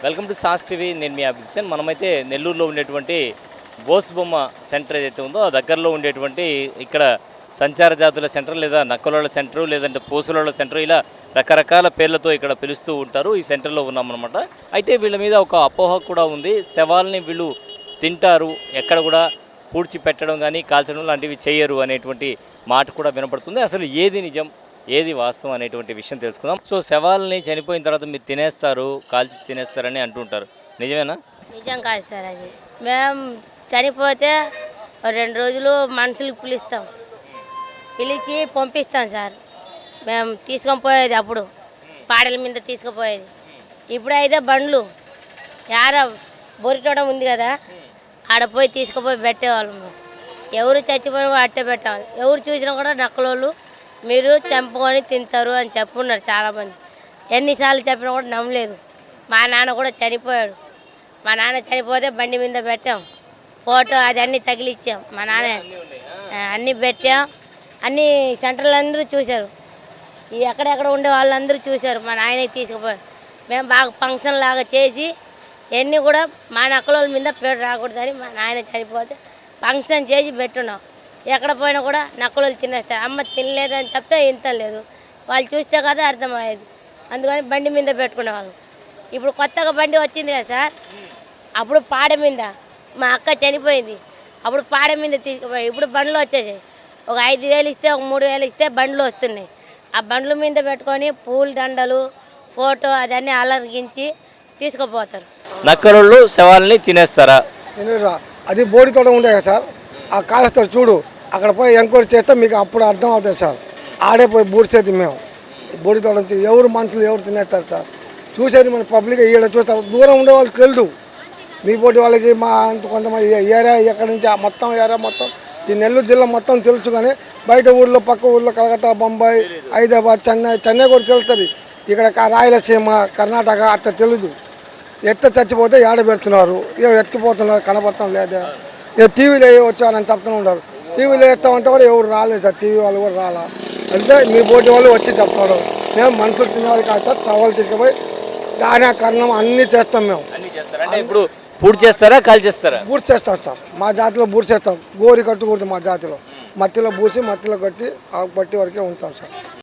Welcome to sauce TV. నేను మీ అభిజిత్. మనమైతే నెల్లూరులో ఉండేటువంటి బోస్ బొమ్మ సెంటర్ ఏదైతే ఉందో ఆ దగ్గరలో ఉండేటువంటి ఇక్కడ సంచార జాతుల సెంటర్ లేదా నక్కలోళ్ళ సెంటర్ లేదంటే పోసులోళ్ళ సెంటర్ ఇలా రకరకాల పేర్లతో ఇక్కడ పిలుస్తూ ఉంటారు. ఈ సెంటర్లో ఉన్నామన్నమాట. అయితే వీళ్ళ మీద ఒక అపోహ కూడా ఉంది. శవాల్ని వీళ్ళు తింటారు, ఎక్కడ కూడా పూడ్చి పెట్టడం కానీ కాల్చడం లాంటివి చేయరు అనేటువంటి మాట కూడా వినపడుతుంది. అసలు ఏది నిజం ఏది వాస్తవం అనేటువంటి విషయం తెలుసుకుందాం. సో శవాలని చనిపోయిన తర్వాత మీరు తినేస్తారు, కాల్చి తినేస్తారని అంటుంటారు, నిజమేనా? నిజం కాదు సార్. అది మేము చనిపోతే 2 రోజులు మనుషులకు పిలిచి పంపిస్తాం సార్. మేము తీసుకొని పోయేది అప్పుడు పాడల మీద తీసుకుపోయేది. ఇప్పుడు అయితే బండ్లు బొరిటడం ఉంది కదా, ఆడ పోయి తీసుకుపోయి పెట్టేవాళ్ళము. ఎవరు చచ్చిపోయినా అట్టే పెట్టేవాళ్ళు. ఎవరు చూసినా కూడా నక్కలోళ్ళు మీరు చంపుకొని తింటారు అని చెప్పున్నారు చాలామంది. ఎన్నిసార్లు చెప్పినా కూడా నమ్మలేదు. మా నాన్న కూడా చనిపోయాడు. మా నాన్న చనిపోతే బండి మీద పెట్టాం, ఫోటో అది అన్నీ తగిలిచ్చాం. మా నాన్న అన్నీ పెట్టాం. అన్ని సెంటర్లు అందరూ చూశారు, ఈ ఎక్కడెక్కడ ఉండే వాళ్ళందరూ చూశారు. మా నాయనకి తీసుకుపోయారు. మేము బాగా ఫంక్షన్ లాగా చేసి ఎన్ని కూడా మా నక్కలోళ్ళ మీద పేరు రాకూడదని మా నాయన చనిపోతే ఫంక్షన్ చేసి పెట్టున్నాం. ఎక్కడ పోయినా కూడా నక్కలోళ్ళు తినేస్తారు. అమ్మ తినలేదని చెప్తే ఇంత లేదు, వాళ్ళు చూస్తే కదా అర్థమయ్యేది. అందుకని బండి మీద పెట్టుకునేవాళ్ళం. ఇప్పుడు కొత్తగా బండి వచ్చింది కదా సార్, అప్పుడు పాడ మీద మా అక్క చనిపోయింది, అప్పుడు పాడ మీద తీసుకుపోయి ఇప్పుడు బండ్లు వచ్చేసాయి. ఒక 5,000 ఇస్తే ఒక 3,000 ఇస్తే బండ్లు వస్తున్నాయి. ఆ బండ్ల మీద పెట్టుకొని పూల దండలు ఫోటో అదన్నీ అలరిగించి తీసుకుపోతారు. నక్కలోళ్ళు శవాలని తినేస్తారా? తినేరా? అది బోడి తోట ఉండే కదా సార్, ఆ కాలుస్తారు చూడు, అక్కడ పోయి ఎంక్వైరీ చేస్తే మీకు అప్పుడు అర్థం అవుతుంది సార్. ఆడే పోయి బూడిసేది మేము బోడి తోట ఎవరు మనుషులు ఎవరు తినేస్తారు సార్. చూసేది మన పబ్లిక్ ఈడ చూస్తారు, దూరం ఉండే వాళ్ళకి తెలుదు. మీ పోటీ వాళ్ళకి మా అంత కొంతమంది ఏరియా ఎక్కడి నుంచి మొత్తం ఏరియా మొత్తం ఈ నెల్లూరు జిల్లా మొత్తం తెలుసు. కానీ బయట ఊళ్ళో పక్క ఊళ్ళో కలకత్తా, బొంబాయి, హైదరాబాద్, చెన్నై కూడా తెలుస్తుంది. ఇక్కడ రాయలసీమ, కర్ణాటక అట్లా తెలుదు. ఎట్ట చచ్చిపోతే ఏడ పెడుతున్నారు, ఎత్తుకుపోతున్నారు, కనపడతాం లేదా. టీవీలో వచ్చారని చెప్తూనే ఉంటారు. టీవీలో వేస్తామంటే కూడా ఎవరు రాలేదు సార్, టీవీ వాళ్ళు కూడా రాలా. అంటే మీ పోటీ వాళ్ళు వచ్చి చెప్తున్నారు. మేము మనుషులు తినేవాళ్ళు కాదు సార్, సవాళ్ళు తీసుకుపోయి దాని కర్ణం అన్నీ చేస్తాం మేము. అంటే ఇప్పుడు పూర్తి చేస్తారా, కాల్ చేస్తారా? బూడ్స్ చేస్తాం సార్, మా జాతిలో బూడ్స్ చేస్తాం. గోరి కట్టుకూడదు మా జాతిలో, మట్టిలో బూసి మట్టిలో కట్టి ఆ పట్టి వరకే ఉంటాం సార్.